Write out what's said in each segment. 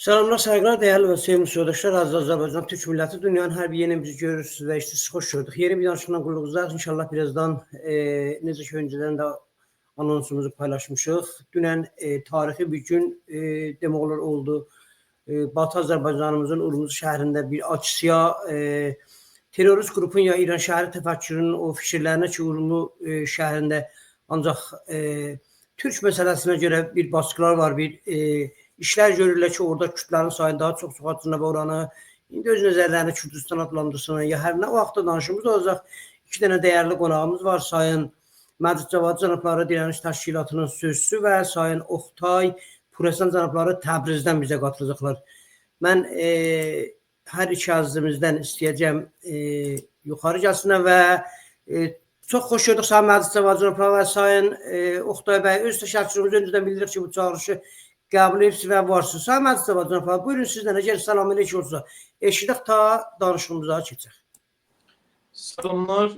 Selamlar, saygılar, değerli ve sevimli yoldaşlar. Aziz Azerbaycan Türk milleti dünyanın her bir yerine bizi görürsünüz ve işte hoş gördük. Yeni bir danışımdan qulluğunuzda inşallah birazdan necə ki önceden de anonsumuzu paylaşmışıq. Dünən tarixi bir gün demək olar oldu. Batı Azərbaycanımızın Urmuz şəhərində bir açısıya terörist qrupun ya İran şəhəri təfəkkürünün o fikirlərinə ki Urmuz şəhərində ancaq Türk məsələsinə görə bir baskılar var, bir işler görürlər ki, orada Kürtlərin sayı daha çox çoxaltısına və oranı indi öz nəzərlərini Kürdistan adlandırsın. Ya hər nə vaxtda danışımız olacaq. İki dənə dəyərli qonağımız var. Sayın Məcid Cavad cənabları Dirəniş Təşkilatının sözçüsü və Sayın Oxtay Purasan cənabları Təbrizdən bizə qatılacaqlar. Mən hər iki əzizimizdən istəyəcəm yuxarı gəlsinlər və çox xoş gördük Sayın Məcid Cavad cənabları və Sayın Oxtay bəy. Öz təşəkkürümüzü öncədən bildiririk ki, bu çağırışı qəbul edib və varsınız. Sayın Məcid Cavad cənabları, buyurun sizdən əgər salam əleykum olsa, eşidək ta danışığımıza keçək. Selamlar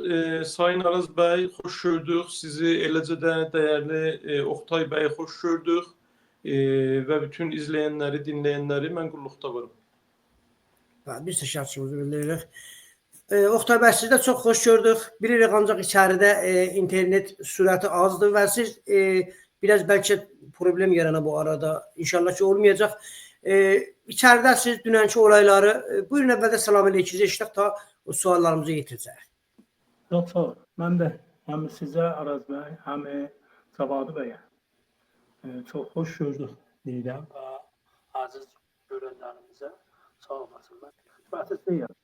Sayın Araz bəy, xoş gördük. Sizi eləcə də dəyərli Oxtay bəy xoş gördük və bütün izləyənləri, dinləyənləri mən qulluqda varım. Biz təşəkkürümüzü bildiririk. Oxtay bəy, sizi də çox xoş gördük. Bilirik ancaq içəridə internet sürəti azdır və siz biraz bəlkə problem yarana bu arada. İnşallah ki olmayacaq. İçəridə siz dünənki olayları buyurun əvvəldə salam əleykum eşidək ta o suallarımızı yetirəcək. Çox sağ ol. Mən də həm sizə Araz bəy, həm Cavadı bəyə çox xoş gördük deyirəm və aziz görənlərimizə sağ olasınlar. Xidmətinizdəyəm.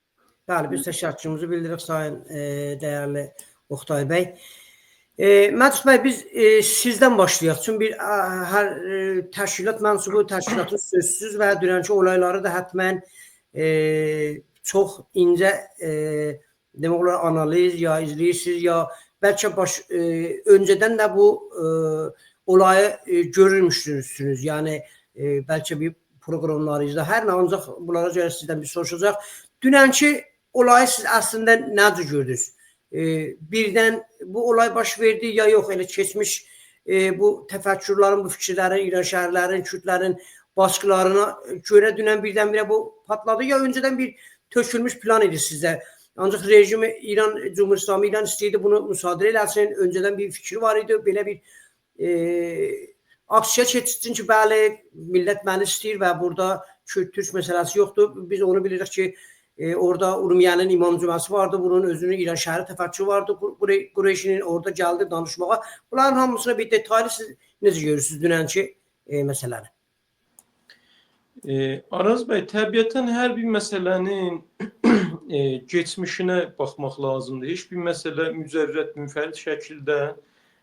Bəli, biz təşəkkürümüzü bildiririk sayın dəyərli Oxtay bəy. Məcid bəy, biz sizdən başlayaq. Çünki hər təşkilat mənsubu, təşkilatın sözsüz və dünənki olayları da həttəmən çox incə demək olar analiz ya izləyirsiniz ya bəlkə öncədən də bu olayı görürmüşsünüz. Yəni bəlkə bir proqramlarınızda hər nə ancaq bunlara görə sizdən bir soruşacaq. Dünənki olayı siz əslində necə gördünüz? Birdən bu olay baş verdi ya yox, elə keçmiş bu təfəkkürlərin, bu fikirlərin, İran şəhərlərin, Kürdlərin baskılarına görə dünən birdən-birə bu patladı ya öncədən bir tökülmüş plan idi sizdə. Ancaq rejimi İran Cumhuriyeti İran istəyirdi bunu müsadirə eləsin. Öncədən bir fikri var idi. Belə bir aksiya keçsin ki, bəli, millət məni istəyir və burada Türk məsələsi yoxdur. Biz onu bilirik ki, orada Urmiyanın İmam Cüməsi vardı. Bunun özünün İran şəhəri təfəkkürü vardı. Qureyşinin orada gəldi danışmağa. Bunların hamısına bir detaylı siz necə görürsünüz dünənki məsələni? Araz bəy, təbiətən hər bir məsələnin geçmişinə baxmaq lazımdır. Heç bir məsələ mücərrəd, münfərid şəkildə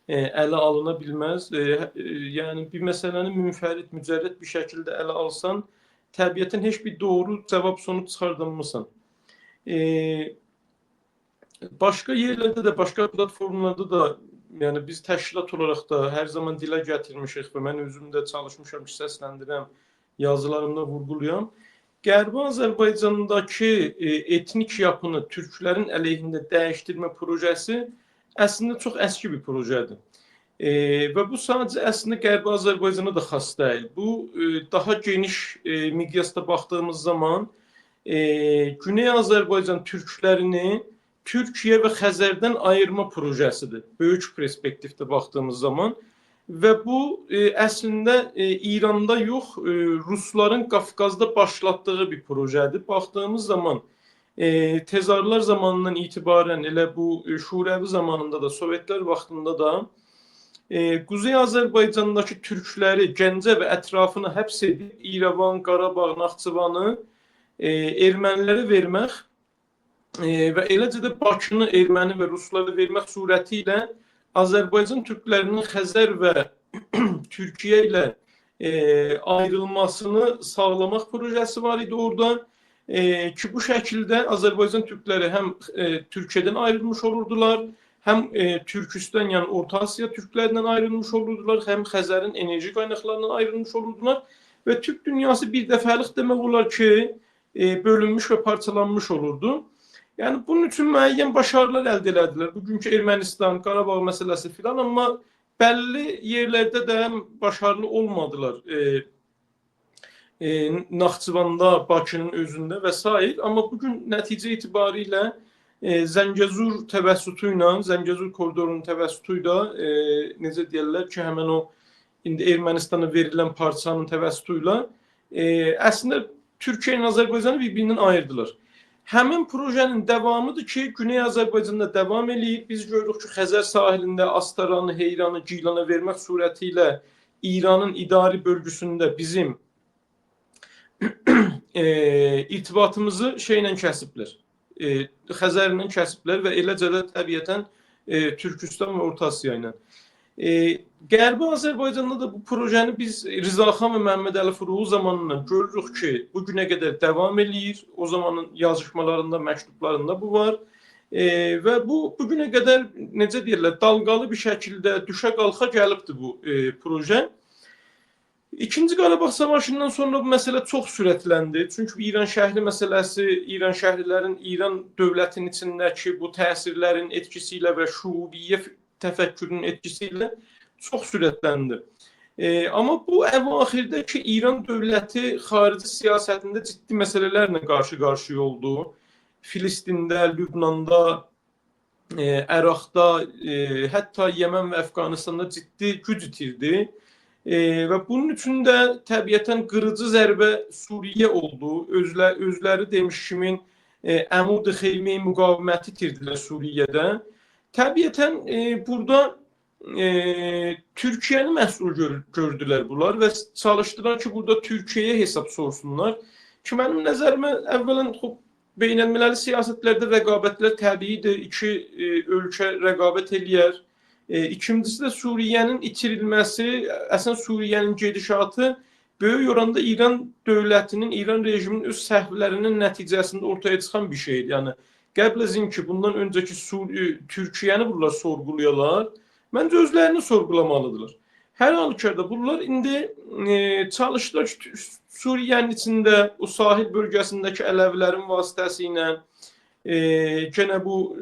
ələ alına bilməz. Yəni bir məsələni münfərid, mücərrəd bir şəkildə ələ alsan, təbiətən heç bir doğru cavab sonuç çıxardılmısan. Başqa yerlərdə də, başqa platformlarda da, yəni biz təşkilat olaraq da hər zaman dilə gətirmişik və mən özüm də çalışmışam ki, səsləndirəm, yazılarımda vurğulayam. Qərbi Azərbaycandakı etnik yapını türklərin əleyhində dəyişdirmə projesi əslində çox əski bir projədir. Və bu sadəcə əslində Qərbi Azərbaycana da xas deyil. Bu daha geniş miqyasda baxdığımız zaman Güney Azərbaycan türklərini Türkiyə və Xəzərdən ayırma projesidir. Böyük perspektivdə baxdığımız zaman. Və bu əslində İranda yox, Rusların Qafqazda başlatdığı bir projədir. Baxdığımız zaman tezarlar zamanından itibarən elə bu Şurəvi zamanında da, Sovetlər vaxtında da Quzey Azərbaycandakı türkləri Gəncə və ətrafını həbs edib İrəvan, Qarabağ, Naxçıvanı ermənilərə vermək və eləcə də Bakını erməni və ruslara vermək surəti ilə Azərbaycan türklərinin Xəzər və Türkiyə ilə ayrılmasını sağlamaq projesi var idi orada. Ki bu şəkildə Azərbaycan türkləri həm Türkiyədən ayrılmış olurdular, həm Türkistan, yəni Orta Asiya türklərindən ayrılmış olurdular, həm Xəzərin enerji qaynaqlarından ayrılmış olurdular və Türk dünyası bir dəfəlik demək olar ki, bölünmüş və parçalanmış olurdu. Yəni bunun üçün müəyyən başarılar əldə elədilər. Bugünkü Ermənistan, Qarabağ məsələsi filan, amma bəlli yerlərdə də başarılı olmadılar. Naxçıvanda, Bakının özündə və s. Amma bugün nəticə itibarilə Zəngəzur təvəssütü ilə, Zəngəzur koridorunun təvəssütü ilə necə deyirlər ki, həmin o indi Ermənistana verilən parçanın təvəssütü ilə əslində Türkiyə ilə Azərbaycanı bir-birindən ayırdılar. Həmin projenin devamıdır ki, Güney Azərbaycanda devam eləyir. Biz görürük ki, Xəzər sahilində Astaranı, Heyranı, Gilana vermək surətilə İranın idari bölgüsündə bizim irtibatımızı şeylə kəsiblər. Xəzərlə kəsiblər və eləcə də təbiətən Türkistan və Orta Asiya ilə. Qərbi Azərbaycanda da bu projəni biz Rızaxan və Məhəmməd Əli Furğu zamanından görürük ki, bu günə qədər davam eləyir. O zamanın yazışmalarında, məktublarında bu var. Və bu günə qədər necə deyirlər, dalğalı bir şəkildə düşə qalxa gəlibdir bu proje. İkinci Qarabağ Savaşından sonra bu məsələ çox sürətləndi. Çünki İran şəhri məsələsi, İran şəhrilərin İran dövlətinin içindəki bu təsirlərin etkisi ilə və şuubiyyə təfəkkürünün etkisi ilə çox sürətləndi. Amma bu əvaxirdə ki, İran dövləti xarici siyasətində ciddi məsələlərlə qarşı-qarşıya oldu. Filistində, Lübnanda, Əraqda, hətta Yəmən və Əfqanistanda ciddi güc itirdi. Və bunun üçün də təbiətən qırıcı zərbə Suriyə oldu. Özləri demiş kimin Əmud-i Xeymi müqaviməti itirdilər Suriyədə. Təbiətən burada Türkiyəni məsul gördülər bunlar və çalışdılar ki, burada Türkiyəyə hesab sorsunlar. Ki, mənim nəzərimə əvvələn beynəlmiləli siyasətlərdə rəqabətlər təbiidir. İki ölkə rəqabət eləyər. İkincisi də Suriyənin itirilməsi, əslən Suriyənin gedişatı böyük oranda İran dövlətinin, İran rejiminin öz səhvlərinin nəticəsində ortaya çıxan bir şeydir. Yəni qəbləzin ki, bundan öncəki Türkiyəni bunlar sorğulayalar, məncə özlərini sorğulamalıdırlar. Hər halükarda bunlar indi çalışdılar ki, Suriyənin içində, o sahil bölgəsindəki Ələvilərin vasitəsilə, gənə bu,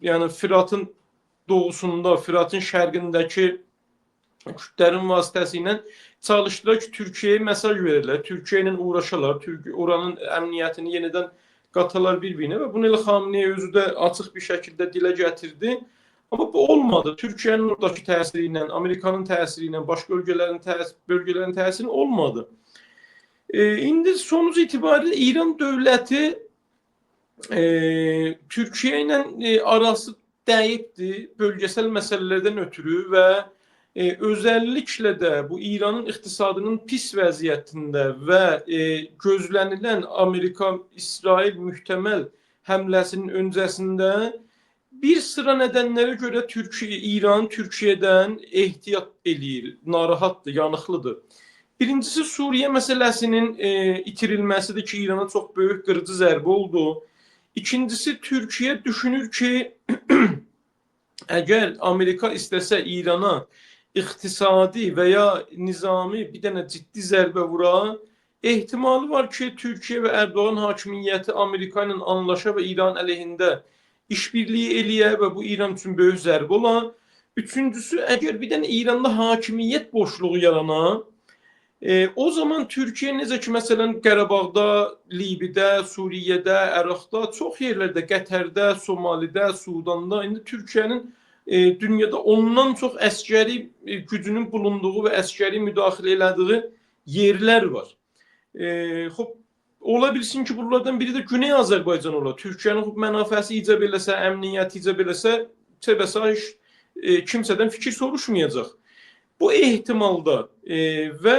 yəni Fıratın doğusunda, Fıratın şərqindəki Kürtlərin vasitəsilə çalışdılar ki, Türkiyəyə mesaj verirlər, Türkiyə ilə uğraşarlar, oranın əmniyyətini yenidən qatalar bir-birinə və bunu elə Xamenei özü də açıq bir şəkildə dilə gətirdi. Amma bu olmadı. Türkiyənin oradakı təsiri ilə, Amerikanın təsiri ilə, başqa bölgələrin təsiri olmadı. İndi sonuç itibarilə İran dövləti Türkiyə ilə arası dəyibdir bölgesel məsələlərdən ötürü və özəlliklə də bu İranın iqtisadının pis vəziyyətində və gözlənilən Amerika-İsrail mühtəməl həmləsinin öncəsində bir sıra nədənlərə görə İran Türkiyədən ehtiyat eləyir, narahatdır, yanıqlıdır. Birincisi Suriyə məsələsinin itirilməsidir ki, İrana çox böyük qırıcı zərbə oldu. İkincisi Türkiyə düşünür ki, əgər Amerika istəsə İrana iqtisadi və ya nizami bir dənə ciddi zərbə vura, ehtimalı var ki, Türkiyə və Erdoğan hakimiyyəti Amerika ilə anlaşa və İran əleyhində işbirliyi eləyə və bu İran üçün böyük zərbə ola. Üçüncüsü, əgər bir dənə İranda hakimiyyət boşluğu yarana, o zaman Türkiyə necə ki, məsələn, Qarabağda, Libidə, Suriyədə, Əraqda, çox yerlərdə, Qətərdə, Somalidə, Sudanda, indi Türkiyənin dünyada ondan çox əskəri gücünün bulunduğu və əskəri müdaxilə elədiyi yerlər var. Ola bilsin ki, bunlardan biri də Güney Azərbaycan olar. Türkiyənin mənafəsi icab eləsə, əmniyyəti icab eləsə, kimsədən fikir soruşmayacaq. Bu ehtimalda və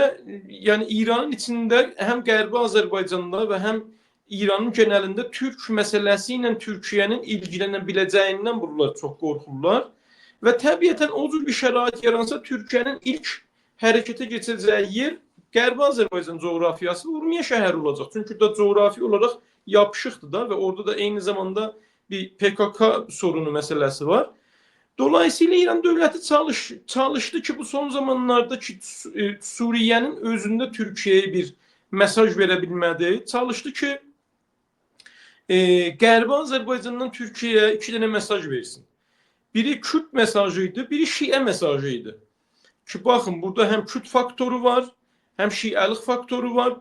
yəni İranın içində həm Qərbi Azərbaycanda və həm İranın genəlində Türk məsələsi ilə Türkiyənin ilgilənə biləcəyindən bunlar çox qorxurlar və təbiətən o cür bir şərait yaransa Türkiyənin ilk hərəkətə keçəcəyi yer Qərbi Azərbaycan coğrafiyası Urmiya şəhəri olacaq. Çünki da coğrafi olaraq yapışıqdır da və orada da eyni zamanda bir PKK sorunu məsələsi var. Dolayısıyla İran dövləti çalışdı ki, bu son zamanlarda ki, Suriyənin özündə Türkiyəyə bir mesaj verə bilmədi. Çalışdı ki, Qərbi Azərbaycandan Türkiyəyə iki dənə mesaj versin. Biri Kürt mesajıydı, biri Şiə mesajıydı. Ki, baxın, burada həm Kürt faktoru var, həm şiəlik faktoru var.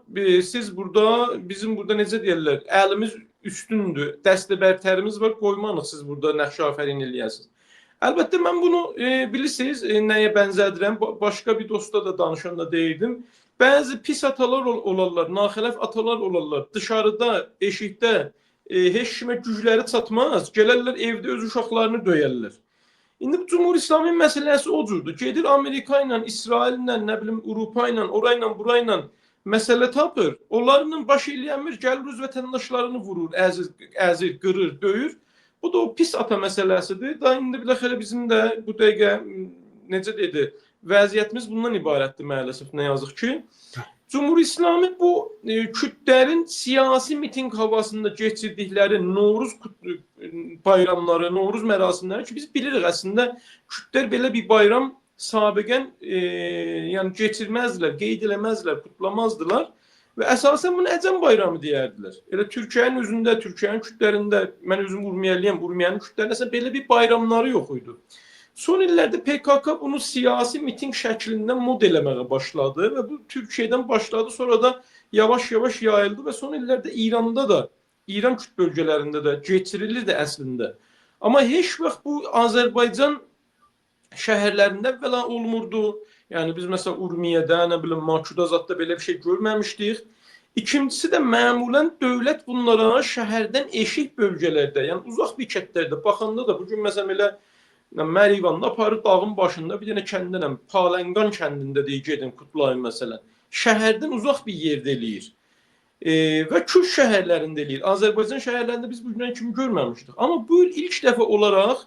Siz burada, bizim burada necə deyirlər, əlimiz üstündür, dəstəbərtərimiz var, qoymanıq siz burada nəqş afərin eləyəsiniz. Əlbəttə mən bunu bilirsiniz, nəyə bənzədirəm? Başqa bir dosta da danışanda deyirdim. Bəzi pis atalar olarlar, naxələf atalar olarlar. Dışarıda, eşikdə heç kimə gücləri çatmaz, gələrlər evdə öz uşaqlarını döyərlər. İndi bu Cumhur İslami məsələsi o cürdür. Gedir Amerika ilə, İsrail ilə, nə bilim, Avropa ilə, orayla, burayla məsələ tapır. Onlarla baş eləyəmir, gəlir öz vətəndaşlarını vurur, əzir, qırır, döyür. Bu da o pis ata məsələsidir. Da indi biləxərə bizim də bu dəqiqə necə dedi, vəziyyətimiz bundan ibarətdir maalesef, nə yazıq ki. Cumhur İslami bu Kürtlərin siyasi miting havasında keçirdikləri Novruz bayramları, Novruz mərasimləri ki, biz bilirik əslində Kürtlər belə bir bayram sabiqən yəni keçirməzdilər, qeyd eləməzdilər, kutlamazdılar və əsasən bunu Əcəm bayramı deyərdilər. Elə Türkiyənin özündə, Türkiyənin Kürtlərində, mən özüm Urmiyəliyəm, Urmiyanın Kürtlərində belə bir bayramları yox idi. Son illərdə PKK bunu siyasi miting şəklində mod eləməyə başladı və bu Türkiyədən başladı, sonra da yavaş-yavaş yayıldı və son illərdə İranda da, İran Kürt bölgələrində də keçirilirdi əslində. Amma heç vaxt bu Azərbaycan şəhərlərində əvvəla olmurdu. Yəni biz məsələn Urmiyədə, nə bilim Maçudazadda belə bir şey görməmişdik. İkincisi də məmulən dövlət bunlara şəhərdən eşik bölgələrdə, yəni uzaq bir kətlərdə baxanda da bugün məsələn elə Mərivan'da aparır dağın başında bir dənə kəndinəm, Palənqan kəndində deyir gedin kutlayın məsələn. Şəhərdən uzaq bir yerdə eləyir. Və Kürt şəhərlərində eləyir. Azərbaycan şəhərlərində biz bugünə kimi görməmişdik. Amma bu il ilk dəfə olaraq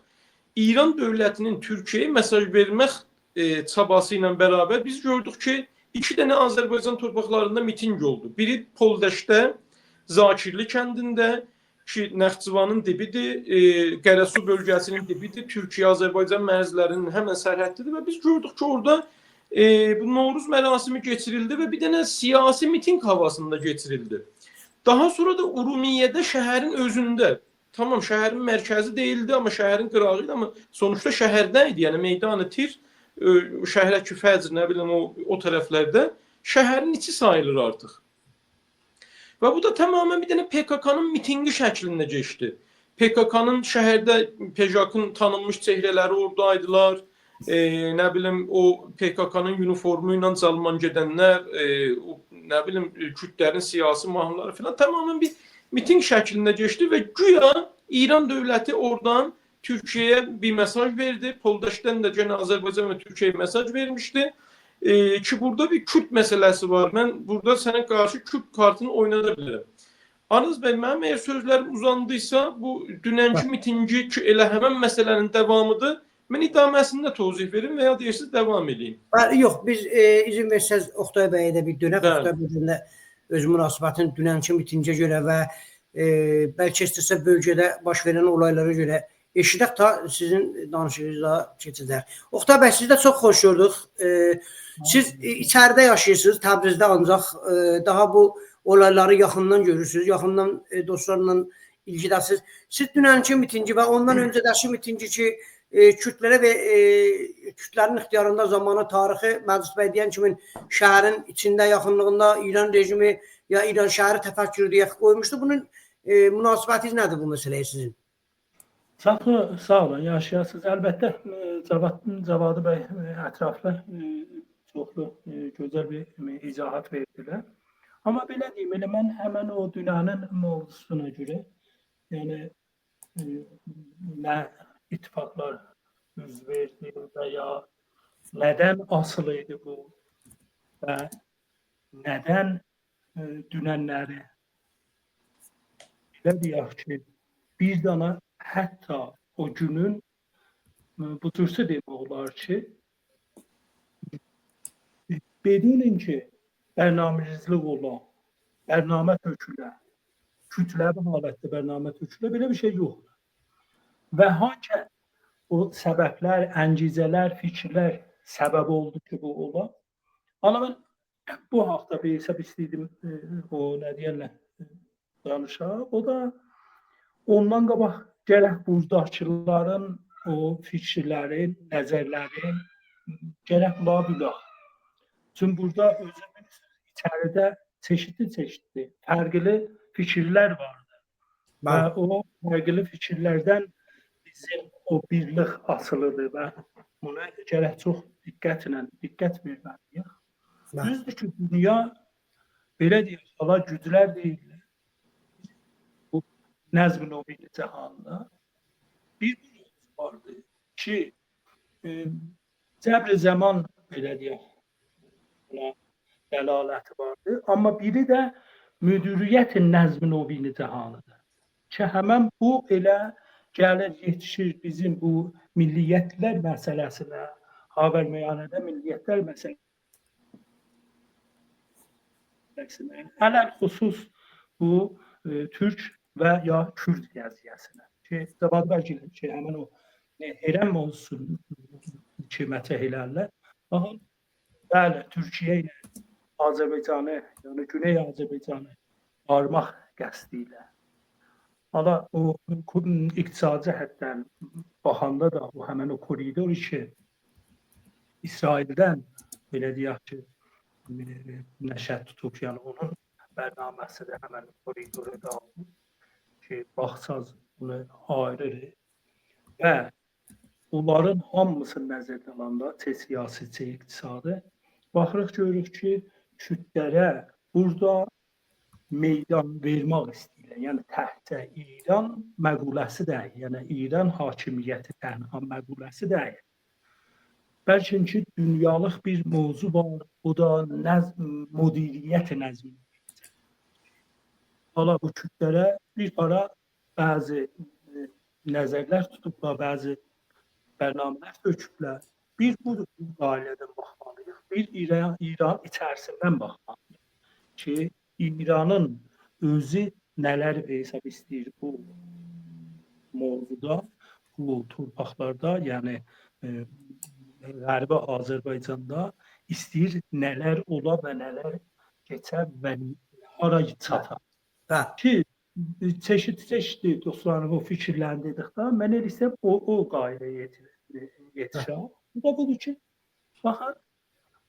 İran dövlətinin Türkiyəyə mesaj vermək çabası ilə bərabər biz gördük ki, 2 dənə Azərbaycan torpaqlarında miting oldu. Biri Poldeşdə, Zakirli kəndində ki, Nəxçıvanın dibidir, Qərəsu bölgəsinin dibidir, Türkiyə-Azərbaycan mərzlərinin həmən sərhəddidir və biz gördük ki, orada bu Novruz mərasimi keçirildi və bir dənə siyasi miting havasında keçirildi. Daha sonra da Urumiyədə şəhərin özündə, tamam şəhərin mərkəzi deyildi, amma şəhərin qırağı idi, amma sonuçta şəhərdə idi, yəni Meydan-ı Tir, Şəhərə-Kü Fəcr, nə bilim o tərəflərdə şəhərin içi sayılır artıq. Və bu da tamamən bir dənə PKK'nın mitingi şəklində keçdi. PKK'nın şəhərdə PJAK-ın tanınmış çehrələri oradaydılar. Nə bilim o PKK'nın uniformu ilə Calman gedənlər, nə bilim Kürtlərin siyasi mahnıları falan tamamən bir miting şəklində keçdi və güya İran dövləti oradan Türkiyəyə bir mesaj verdi. Poldaşdan da gene Azərbaycan və Türkiyəyə mesaj vermişdi. Ki burada bir Kürt məsələsi var. Mən burada sənə qarşı Kürt kartını oynada bilirəm. Araz bəy, mənim əgər sözlərim uzandıysa, bu dünənki mitingi ki, elə həmən məsələnin davamıdır. Mən idaməsində tozih verim və ya deyirsiniz, devam edeyim. Yox, biz izin versəz Oqtay bəyə də bir dönək. Oqtay bəyin də öz münasibətini dünənki mitingə görə və bəlkə istəsə bölgədə baş verən olaylara görə eşidək ta sizin danışığınıza keçəcək. Oqtay bəy, siz də çox xoş gördük. Siz içəridə yaşayırsınız, Təbrizdə ancaq daha bu olayları yaxından görürsünüz, yaxından dostlarla ilgidəsiniz. Siz dünənki mitingi və ondan öncədəki mitingi ki, Kürtlərə və Kürtlərin ixtiyarında zamanı tarixi Məclis bəy deyən kimi şəhərin içində, yaxınlığında İran rejimi ya İran şəhəri təfəkkürü deyək qoymuşdu. Bunun münasibətiniz nədir bu məsələyə sizin? Çox sağ olun, yaşayasınız. Əlbəttə, Cavadı bəy ətraflı çoxlu gözəl bir izahat verdilər. Amma belə deyim, elə mən həmən o dünyanın mövzusuna görə, yəni nə ittifaqlar üz verdi və ya nədən asılı idi bu və nədən dünənləri belə deyək ki, bir dana hətta o günün bu cürsə demək olar ki, bedinin ki, bərnaməçilik olan, bərnamə tökülə, kütləvi halətdə bərnamə tökülə, belə bir şey yoxdur. Və hangi o səbəblər, əncizələr, fikirlər səbəb oldu ki, bu ola. Amma mən bu haqda bir hesab istəydim, o nə deyərlər, danışaq. O da ondan qabaq gərək buradakıların o fikirlərin, nəzərlərin gərək bula bilək. Çünki burada özümün içəridə çeşitli fərqli fikirlər vardı və Bəli. o fərqli fikirlərdən bizim o birlik asılıdır və buna gərək çox diqqət verməliyik. Bəli. Düzdür ki, dünya belə deyək, hala güclər deyil. Bu nəzm-i növbə cəhanında bir vardı ki, cəbr zaman belə deyək, buna dəlaləti vardı. Amma biri də müdiriyyət nəzm-i növbə cəhanıdır. Ki, həmən bu elə gəlir, yetişir bizim bu milliyyətlər məsələsinə, Xavərməyanədə milliyyətlər məsələsinə, ələl xüsus bu Türk və ya Kürd qəziyyəsinə. Ki, Cavad Bərgilin ki, həmən o Erən mövzusunu ki, mətəh elərlər. Baxın, bəli, Türkiyə ilə Azərbaycanı, yəni Güney Azərbaycanı ayırmaq qəsdi ilə. Hala o iqtisadi cəhətdən baxanda da o həmən o koridor ki, İsraildən belə deyək ki, nəşət tutub, yəni onun bərnaməsi də həmən koridoru da aldı ki, baxsaz bunu ayırır və onların hamısını nəzərdə alanda, siyasi, iqtisadi, baxırıq, görürük ki, kütlərə burada meydan vermək istəyirlər. Yəni, təhtə İran məquləsi deyil, yəni İran hakimiyyəti tənha məquləsi deyil. Bəlkə ki, dünyalıq bir mövzu var, o da müdiriyyət nəzmi. Hala bu kütlərə bir ara bəzi nəzərlər tutublar, bəzi bərnamələr töküblər. Bir bu ailədən baxmalıyıq, bir İran içərisindən baxmalıyıq ki, İranın özü nələr hesab istəyir bu mövzuda, bu torpaqlarda, yəni Qərbi Azərbaycanda istəyir nələr ola və nələr keçə və hara çata. Ki, çeşitli dostlarım o fikirlərini dedikdə, mən elə istəyəm o qaydaya yetişəm. Bu da budur ki, baxın,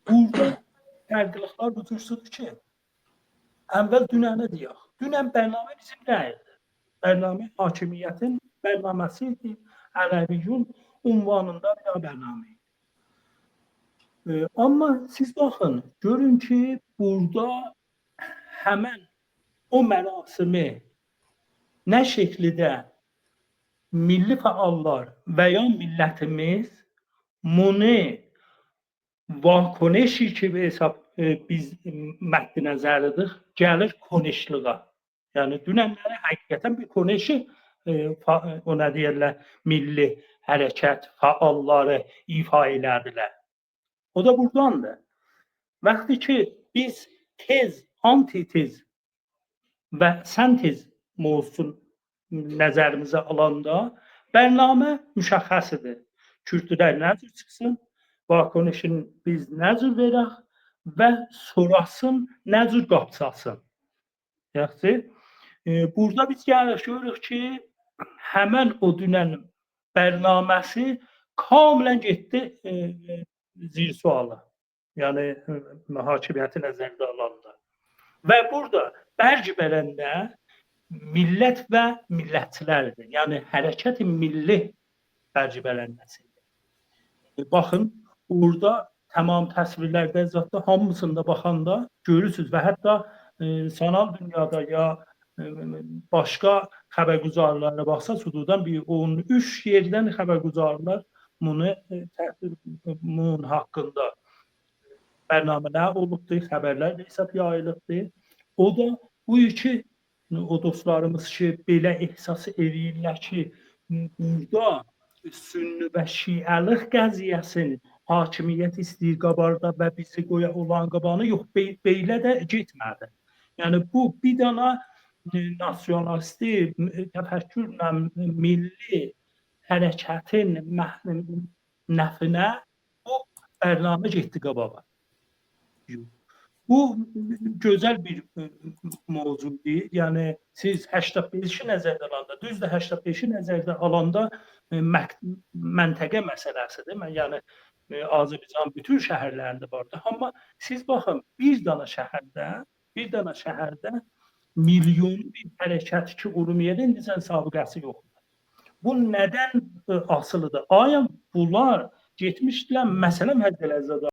burada fərqliliklər bu cürsüdür ki, əvvəl dünəni deyək. Dünən bərnamə bizim deyildi. Bərnamə hakimiyyətin bərnaməsi idi. Ələviyyun ünvanında bir bərnamə idi. Amma siz baxın, görün ki, burada həmən o mərasimi nə şəkildə milli fəallar və ya millətimiz bunu vakoneşi ki biz məddi nəzərlidir, gəlir koneşliğa. Yəni, dünənləri həqiqətən bir koneşi o nə deyərlər, milli hərəkət fəalları ifa elədilər. O da buradandır. Vaxtı ki, biz tez, antitez və sentez mövzusunu nəzərimizə alanda bərnamə müşəxxəsidir. Kürdlər nə cür çıxsın, vakoneşin biz nə cür verək və sorasın nə cür qapçasın. Yaxşı, burada biz görürük ki, həmən o dünən bərnaməsi kamilən getdi zir suala. Yəni, hakimiyyəti nəzərdə alanda. Və burada bərc verəndə millət və millətçilərdir. Yəni, hərəkət-i milli bərc verəndəsidir. Baxın, orada tamam təsvirlərdə, zətdə hamısında baxanda görürsünüz və hətta sanal dünyada ya başqa xəbərgüzarlarına baxsa, sududan bir 13 yerdən xəbərgüzarlar bunun haqqında bərnamələr olubdur, xəbərlər də hesab yayılıbdır. O da bu iki o dostlarımız ki, belə ehsas edirlər ki, burada sünni və şiəlik qəziyyəsinin hakimiyyət istəyir qabarda və bizi qoya olan qabanı yox, belə də getmədi. Yəni, bu bir dana nasyonalisti təfəkkürlə milli hərəkətin nəfinə bu bərnamə getdi qabağa. Bu gözəl bir mövzudur. Yəni, siz 85-i nəzərdə alanda, düzdür 85-i nəzərdə alanda məntəqə məsələsidir. Yəni, Azərbaycan bütün şəhərlərində vardı. Amma siz baxın, bir dana şəhərdə milyon bir hərəkət qurumaya indicə səbiqəsi yoxdur. Bu nədən asılıdır? Aya bunlar getmişdilər, məsələn, Həzrət Əlizadə